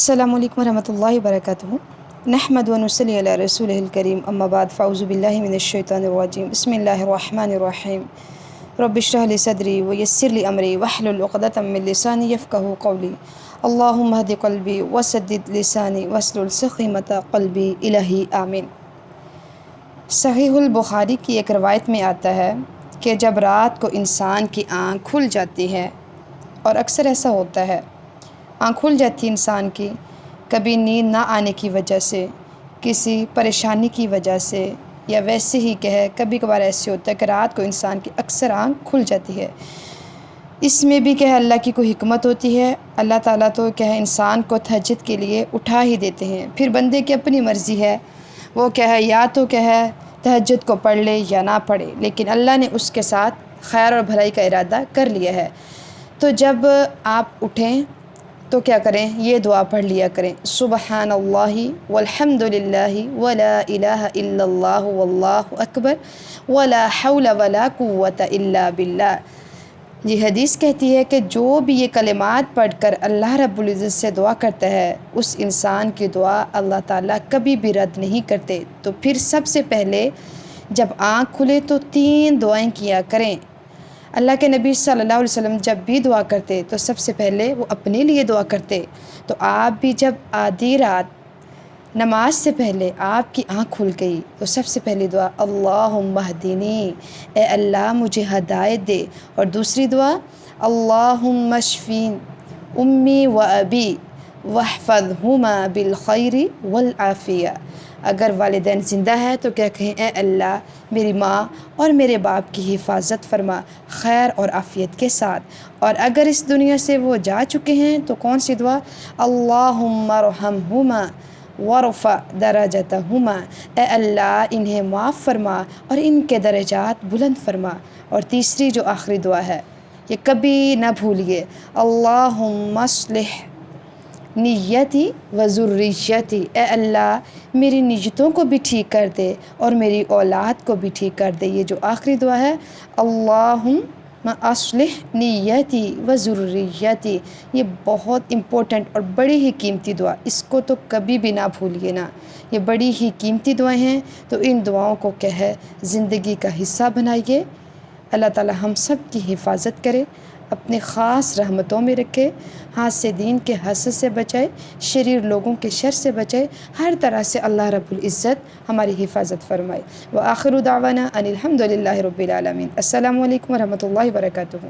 السلام علیکم ورحمۃ اللہ وبرکاتہ۔ نحمد و نصلی علی رسول الکریم، اما بعد فاعوذ باللہ من الشیطان الرجیم، بسم اللہ الرحمن الرحیم۔ رب اشرح لی صدری ویسر لی امری واحلل عقدۃ من لسانی یفقہوا قولی، اللہم اہد قلبی وسدد لسانی واسلل سخیمۃ قلبی، الہی آمین۔ صحیح البخاری کی ایک روایت میں آتا ہے کہ جب رات کو انسان کی آنکھ کھل جاتی ہے، اور اکثر ایسا ہوتا ہے، آنکھ کھل جاتی ہے انسان کی، کبھی نیند نہ آنے کی وجہ سے، کسی پریشانی کی وجہ سے، یا ویسے ہی کبھی کبھار ایسے ہوتا ہے کہ رات کو انسان کی اکثر آنکھ کھل جاتی ہے۔ اس میں بھی اللہ کی کوئی حکمت ہوتی ہے۔ اللہ تعالیٰ تو انسان کو تہجد کے لیے اٹھا ہی دیتے ہیں، پھر بندے کی اپنی مرضی ہے، وہ یا تو تہجد کو پڑھ لے یا نہ پڑھے، لیکن اللہ نے اس کے ساتھ خیر اور بھلائی کا ارادہ کر لیا ہے۔ تو جب آپ اٹھیں تو کیا کریں؟ یہ دعا پڑھ لیا کریں، سبحان اللہ والحمد للہ ولا الہ الا اللہ واللہ اکبر ولا حول ولا قوۃ الا باللہ۔ یہ حدیث کہتی ہے کہ جو بھی یہ کلمات پڑھ کر اللہ رب العزت سے دعا کرتا ہے، اس انسان کی دعا اللہ تعالیٰ کبھی بھی رد نہیں کرتے۔ تو پھر سب سے پہلے جب آنکھ کھلے تو 3 دعائیں کیا کریں۔ اللہ کے نبی صلی اللہ علیہ وسلم جب بھی دعا کرتے تو سب سے پہلے وہ اپنے لیے دعا کرتے۔ تو آپ بھی جب آدھی رات نماز سے پہلے آپ کی آنکھ کھل گئی تو سب سے پہلی دعا اللہم اہدنی، اے اللہ مجھے ہدایت دے۔ اور دوسری دعا اللہم اشفین امی و ابی واحفظہما بالخیر والعافیہ۔ اگر والدین زندہ ہے تو کیا کہیں؟ اے اللہ میری ماں اور میرے باپ کی حفاظت فرما خیر اور عافیت کے ساتھ۔ اور اگر اس دنیا سے وہ جا چکے ہیں تو کون سی دعا؟ اللہم ارحمہما وارفع درجتہما، اے اللہ انہیں معاف فرما اور ان کے درجات بلند فرما۔ اور تیسری جو آخری دعا ہے، یہ کبھی نہ بھولیے، اللہم اصلح نیتی و ذریتی، اے اللہ میری نیتوں کو بھی ٹھیک کر دے اور میری اولاد کو بھی ٹھیک کر دے۔ یہ جو آخری دعا ہے اللہم اصلح نیتی و ذریتی، یہ بہت امپورٹنٹ اور بڑی ہی قیمتی دعا، اس کو تو کبھی بھی نہ بھولیے نا۔ یہ بڑی ہی قیمتی دعائیں ہیں، تو ان دعاؤں کو زندگی کا حصہ بنائیے۔ اللہ تعالی ہم سب کی حفاظت کرے، اپنے خاص رحمتوں میں رکھے، ہاتھ سے دین کے حسد سے بچائے، شریر لوگوں کے شر سے بچائے، ہر طرح سے اللہ رب العزت ہماری حفاظت فرمائے۔ وآخر دعوانا ان الحمد للہ رب العالمین۔ السلام علیکم ورحمۃ اللہ وبرکاتہ۔